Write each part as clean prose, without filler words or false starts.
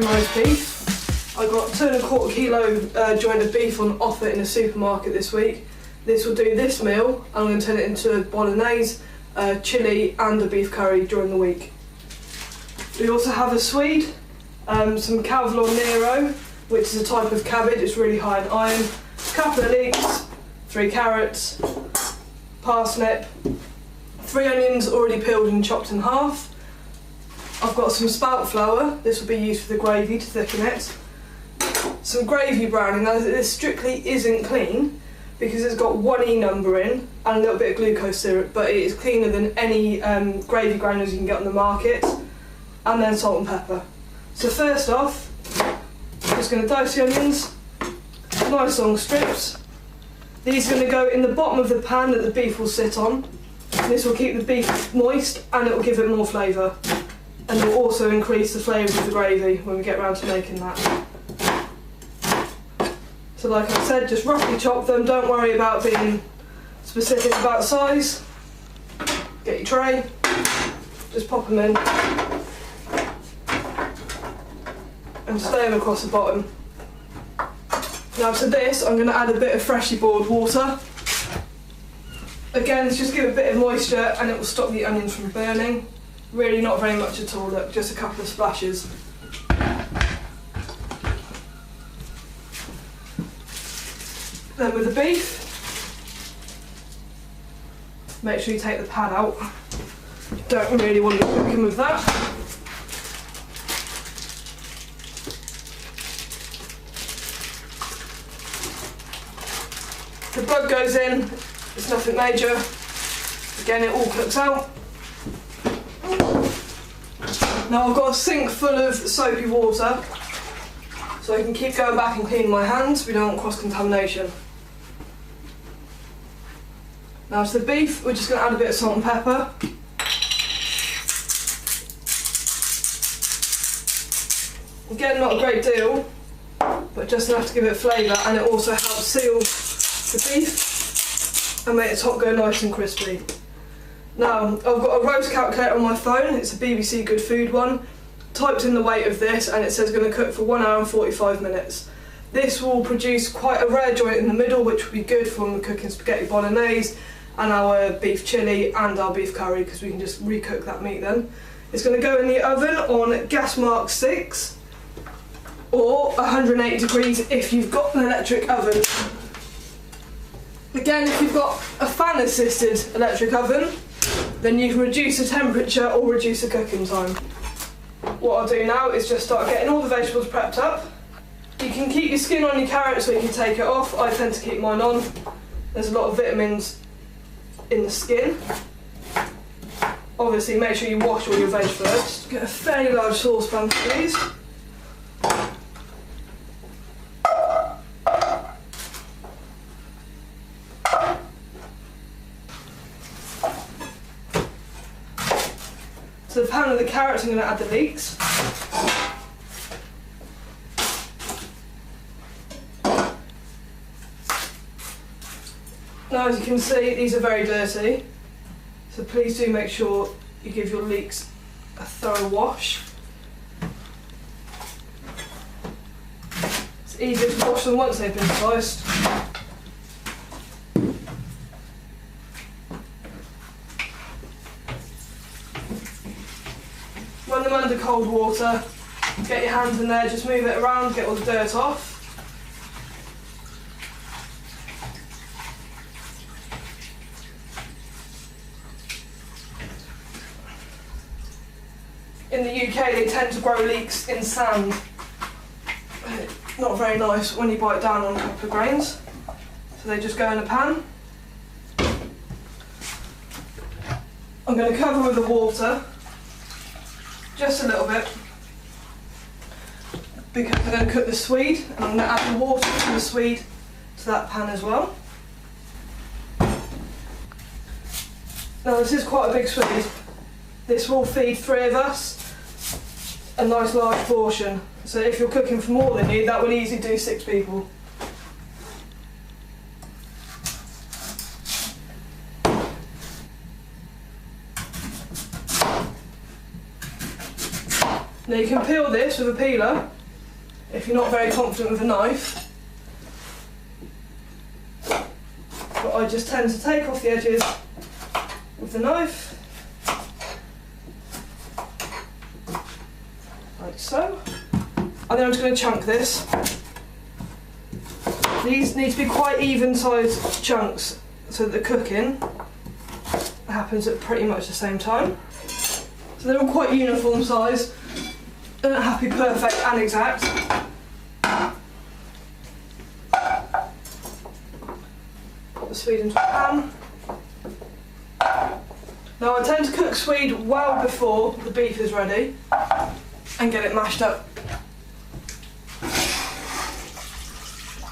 chicken roast beef. I got 2¼ kilo joint of beef on offer in a supermarket this week. This will do this meal. I'm going to turn it into a bolognese, chilli and a beef curry during the week. We also have a Swede, some Calvelon Nero, which is a type of cabbage. It's really high in iron. A couple of leeks, 3 carrots, parsnip, 3 onions already peeled and chopped in half. I've got some spout flour. This will be used for the gravy to thicken it. Some gravy browning. Now this strictly isn't clean because it's got 1E number in and a little bit of glucose syrup, but it is cleaner than any gravy granules you can get on the market. And then salt and pepper. So first off, I'm just going to dice the onions, nice long strips. These are going to go in the bottom of the pan that the beef will sit on. This will keep the beef moist and it will give it more flavour. And it will also increase the flavour of the gravy when we get around to making that. So like I said, just roughly chop them, don't worry about being specific about size. Get your tray, just pop them in and just lay them across the bottom. Now to this I'm going to add a bit of freshly boiled water. Again, just give it a bit of moisture and it will stop the onions from burning. Really not very much at all, look, just a couple of splashes. Then with the beef, make sure you take the pad out. You don't really want to be cooking with that. The blood goes in, it's nothing major. Again, it all cooks out. Now I've got a sink full of soapy water, so I can keep going back and cleaning my hands. We don't want cross-contamination. Now to the beef, we're just going to add a bit of salt and pepper. Again, not a great deal, but just enough to give it flavour, and it also helps seal the beef and make the top go nice and crispy. Now, I've got a roast calculator on my phone. It's a BBC Good Food one. Typed in the weight of this and it says going to cook for 1 hour and 45 minutes. This will produce quite a rare joint in the middle, which will be good for when we're cooking spaghetti bolognese and our beef chilli and our beef curry, because we can just recook that meat then. It's going to go in the oven on gas mark 6 or 180 degrees if you've got an electric oven. Again, if you've got a fan assisted electric oven, then you can reduce the temperature or reduce the cooking time. What I'll do now is just start getting all the vegetables prepped up. You can keep your skin on your carrots or you can take it off. I tend to keep mine on. There's a lot of vitamins in the skin. Obviously make sure you wash all your veg first. Get a fairly large saucepan please. To the pan of the carrots I'm going to add the leeks. Now as you can see, these are very dirty, so please do make sure you give your leeks a thorough wash. It's easier to wash them once they've been sliced. Run them under cold water, get your hands in there, just move it around, get all the dirt off. In the UK they tend to grow leeks in sand. Not very nice when you bite down on a couple of grains. So they just go in a pan. I'm going to cover with the water. Just a little bit, because I'm going to cook the swede and I'm going to add the water from the swede to that pan as well. Now this is quite a big swede. This will feed 3 of us a nice large portion. So if you're cooking for more than you, that will easily do 6 people. Now you can peel this with a peeler if you're not very confident with a knife. But I just tend to take off the edges with the knife, like so. And then I'm just going to chunk this. These need to be quite even sized chunks so that the cooking happens at pretty much the same time. So they're all quite uniform size. They don't have to be perfect and exact. Put the swede into a pan. Now I tend to cook swede well before the beef is ready and get it mashed up.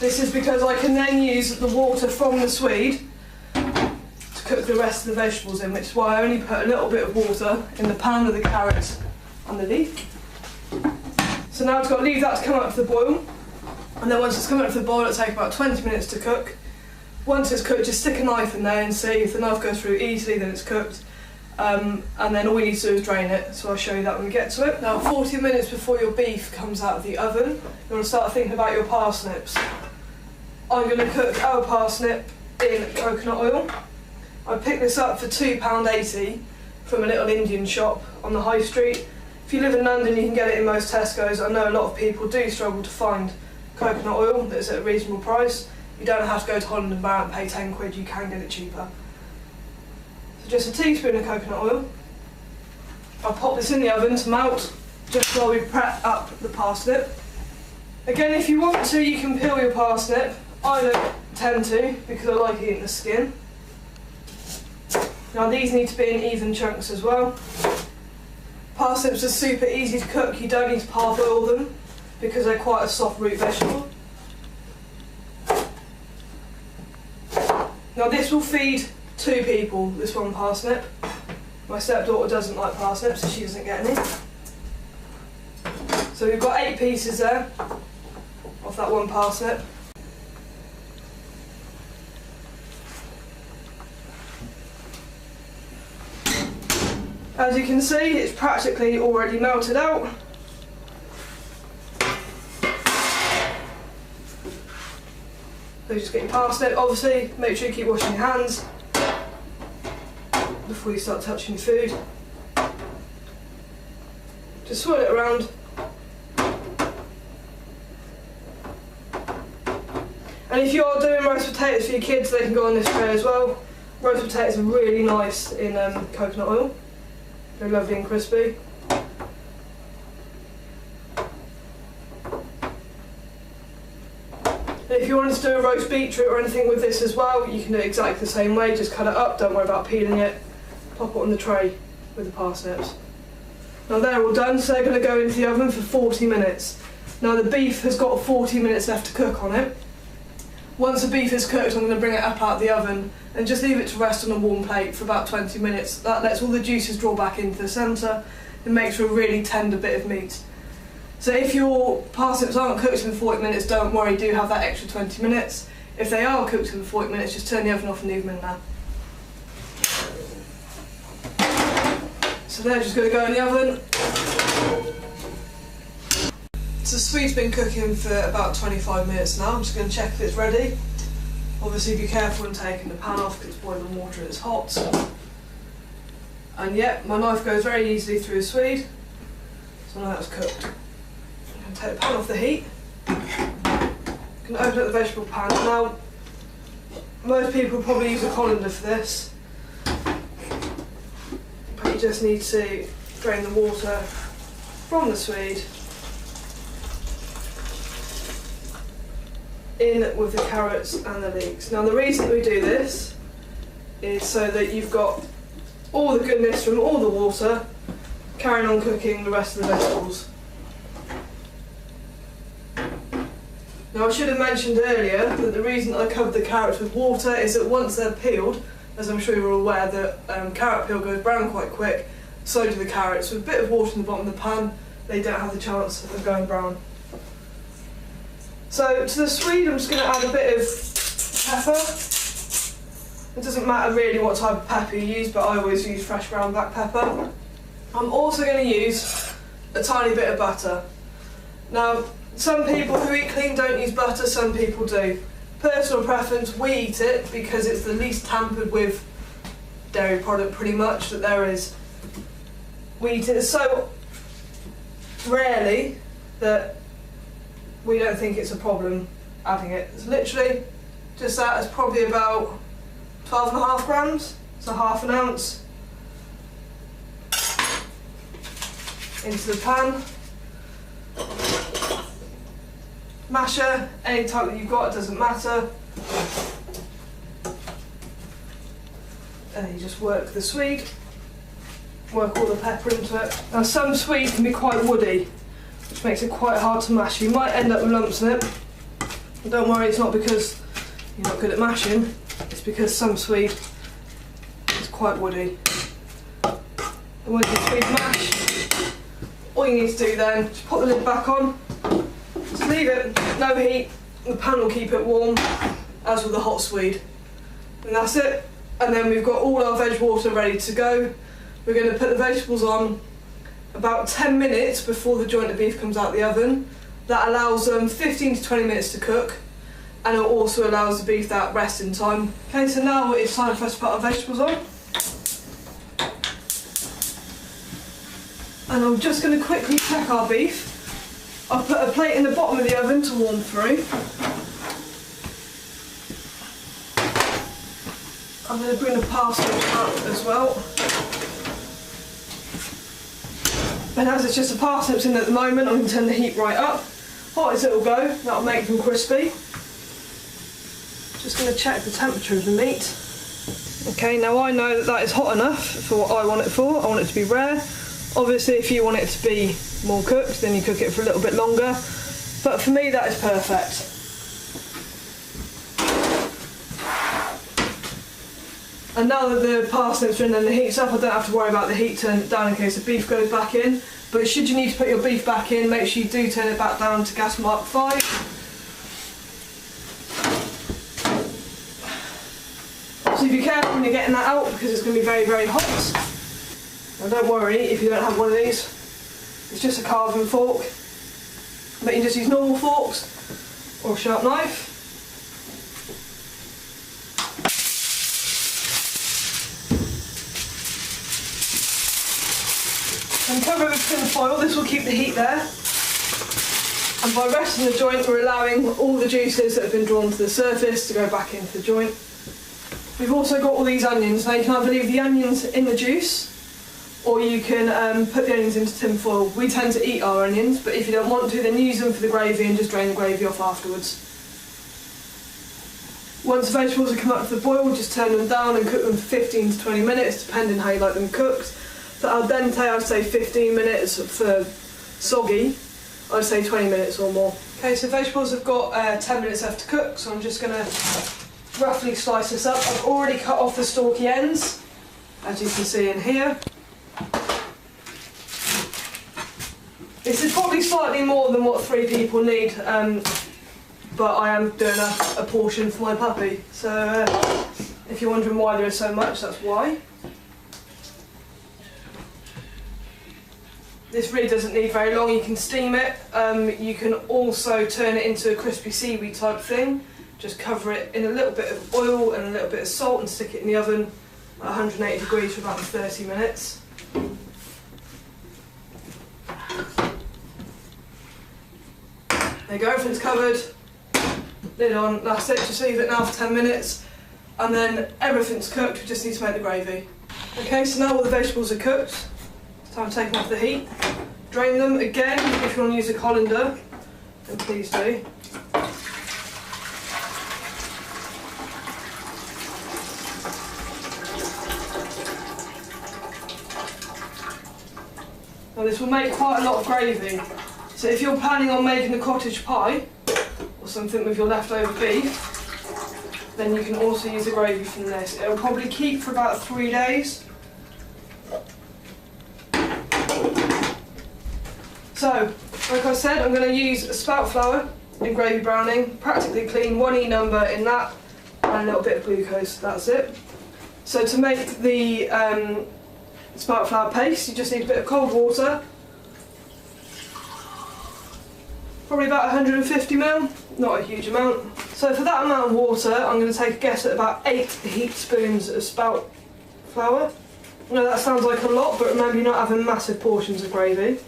This is because I can then use the water from the swede to cook the rest of the vegetables in, which is why I only put a little bit of water in the pan with the carrots and the leek. So now I've got to leave that to come up to the boil, and then once it's come up to the boil it'll take about 20 minutes to cook. Once it's cooked, just stick a knife in there and see if the knife goes through easily, then it's cooked. And then all we need to do is drain it, so I'll show you that when we get to it. Now 40 minutes before your beef comes out of the oven, you want to start thinking about your parsnips. I'm going to cook our parsnip in coconut oil. I picked this up for £2.80 from a little Indian shop on the high street. If you live in London you can get it in most Tesco's. I know a lot of people do struggle to find coconut oil that's at a reasonable price. You don't have to go to Holland and Barrett and pay 10 quid, you can get it cheaper. So just a teaspoon of coconut oil. I'll pop this in the oven to melt just while we prep up the parsnip. Again, if you want to, you can peel your parsnip. I don't tend to because I like eating the skin. Now these need to be in even chunks as well. Parsnips are super easy to cook, you don't need to parboil them because they're quite a soft root vegetable. Now this will feed 2 people, this one parsnip. My stepdaughter doesn't like parsnips, so she doesn't get any. So we've got 8 pieces there of that one parsnip. As you can see, it's practically already melted out. So just get your parsnip. Obviously, make sure you keep washing your hands before you start touching your food. Just swirl it around. And if you're doing roast potatoes for your kids, they can go on this tray as well. Roast potatoes are really nice in coconut oil. They're lovely and crispy. If you wanted to do a roast beetroot or anything with this as well, you can do it exactly the same way, just cut it up, don't worry about peeling it, pop it on the tray with the parsnips. Now they're all done, so they're going to go into the oven for 40 minutes. Now the beef has got 40 minutes left to cook on it. Once the beef is cooked, I'm going to bring it up out of the oven and just leave it to rest on a warm plate for about 20 minutes. That lets all the juices draw back into the centre and makes for a really tender bit of meat. So if your parsnips aren't cooked in 40 minutes, don't worry, do have that extra 20 minutes. If they are cooked in 40 minutes, just turn the oven off and leave them in there. So they're just going to go in the oven. So the swede's been cooking for about 25 minutes now. I'm just going to check if it's ready. Obviously be careful when taking the pan off because it's boiling water and it's hot. And yep, my knife goes very easily through the swede. So now that's cooked. I'm going to take the pan off the heat. I'm going to open up the vegetable pan. Now, most people probably use a colander for this. But you just need to drain the water from the swede in with the carrots and the leeks. Now the reason we do this is so that you've got all the goodness from all the water carrying on cooking the rest of the vegetables. Now I should have mentioned earlier that the reason I covered the carrots with water is that once they're peeled, as I'm sure you're all aware, that carrot peel goes brown quite quick, so do the carrots. With a bit of water in the bottom of the pan, they don't have the chance of going brown. So to the swede I'm just going to add a bit of pepper. It doesn't matter really what type of pepper you use, but I always use fresh ground black pepper. I'm also going to use a tiny bit of butter. Now, some people who eat clean don't use butter, some people do. Personal preference, we eat it because it's the least tampered with dairy product pretty much that there is. We eat it so rarely that we don't think it's a problem adding it. It's literally just that, it's probably about 12.5 grams, so half an ounce. Into the pan. Masher, any type that you've got, it doesn't matter. And you just work the Swede, work all the pepper into it. Now some Swede can be quite woody, which makes it quite hard to mash. You might end up with lumps in it. But don't worry, it's not because you're not good at mashing, it's because some Swede is quite woody. And once the Swede mashed, all you need to do then is put the lid back on, just leave it, no heat, the pan will keep it warm, as with the hot Swede. And that's it. And then we've got all our veg water ready to go. We're going to put the vegetables on about 10 minutes before the joint of beef comes out the oven. That allows them 15 to 20 minutes to cook, and it also allows the beef that resting time. Okay, so now it's time for us to put our vegetables on. And I'm just going to quickly check our beef. I've put a plate in the bottom of the oven to warm through. I'm going to bring the parsnips up as well. And as it's just the parsnips in at the moment, I'm going to turn the heat right up. Hot as it'll go, that'll make them crispy. Just going to check the temperature of the meat. Okay, now I know that that is hot enough for what I want it for. I want it to be rare. Obviously, if you want it to be more cooked, then you cook it for a little bit longer. But for me, that is perfect. And now that the parsnips are in and the heat's up, I don't have to worry about the heat turning it down in case the beef goes back in. But should you need to put your beef back in, make sure you do turn it back down to gas mark 5. So be careful when you're getting that out because it's going to be very, very hot. Now don't worry if you don't have one of these. It's just a carving fork. But you can just use normal forks or a sharp knife. And cover it with tin foil, this will keep the heat there. And by resting the joint, we're allowing all the juices that have been drawn to the surface to go back into the joint. We've also got all these onions. Now you can either leave the onions in the juice, or you can put the onions into tin foil. We tend to eat our onions, but if you don't want to, then use them for the gravy and just drain the gravy off afterwards. Once the vegetables have come up to the boil, just turn them down and cook them for 15 to 20 minutes, depending how you like them cooked. So al dente, I'd say 15 minutes. For soggy, I'd say 20 minutes or more. Okay, so vegetables have got 10 minutes left to cook, so I'm just going to roughly slice this up. I've already cut off the stalky ends, as you can see in here. This is probably slightly more than what 3 people need, but I am doing a portion for my puppy. So if you're wondering why there is so much, that's why. This really doesn't need very long, you can steam it. You can also turn it into a crispy seaweed type thing. Just cover it in a little bit of oil and a little bit of salt and stick it in the oven at 180 degrees for about 30 minutes. There you go, everything's covered. Lid on, that's it, just leave it now for 10 minutes. And then everything's cooked, we just need to make the gravy. Okay, so now all the vegetables are cooked. Time to take them off the heat. Drain them again. If you want to use a colander, then please do. Now this will make quite a lot of gravy. So if you're planning on making a cottage pie or something with your leftover beef, then you can also use the gravy from this. It'll probably keep for about 3 days. So, like I said, I'm going to use a spout flour in gravy browning, practically clean, 1E number in that, and a little bit of glucose, that's it. So to make the spout flour paste, you just need a bit of cold water, probably about 150ml, not a huge amount. So for that amount of water, I'm going to take a guess at about 8 heaped spoons of spout flour. I know that sounds like a lot, but remember you're not having massive portions of gravy.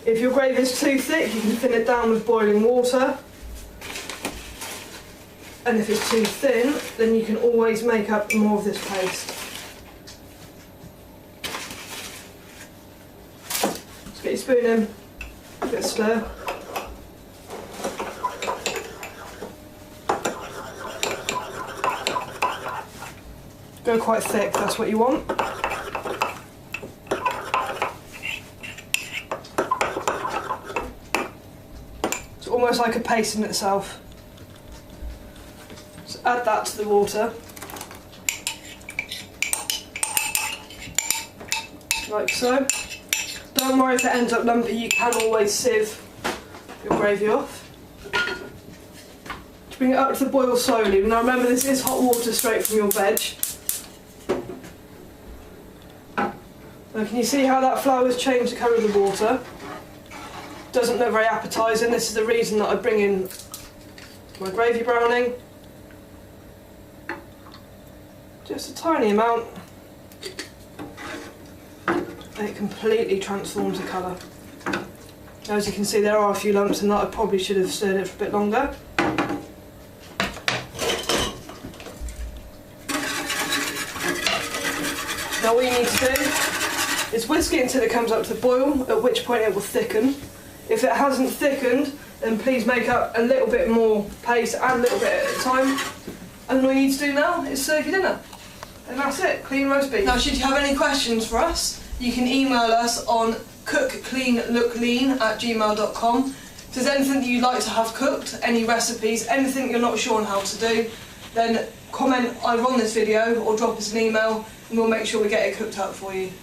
If your gravy is too thick, you can thin it down with boiling water. And if it's too thin, then you can always make up more of this paste. Just get your spoon in, give it a stir. Go quite thick, that's what you want. It's almost like a paste in itself. Add that to the water, like so. Don't worry if it ends up lumpy, you can always sieve your gravy off. To bring it up to the boil slowly. Now remember, this is hot water straight from your veg. Now can you see how that flour's changed the colour of the water? Doesn't look very appetising. This is the reason that I bring in my gravy browning. Just a tiny amount, and it completely transforms the colour. As you can see, there are a few lumps in that. I probably should have stirred it for a bit longer. Now what you need to do is whisk it until it comes up to the boil, at which point it will thicken. If it hasn't thickened, then please make up a little bit more paste, add a little bit at a time. And all you need to do now is serve your dinner. And that's it, clean roast beef. Now should you have any questions for us, you can email us on cookcleanlooklean@gmail.com. If there's anything that you'd like to have cooked, any recipes, anything you're not sure on how to do, then comment either on this video or drop us an email and we'll make sure we get it cooked up for you.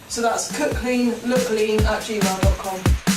So that's cookcleanlooklean@gmail.com.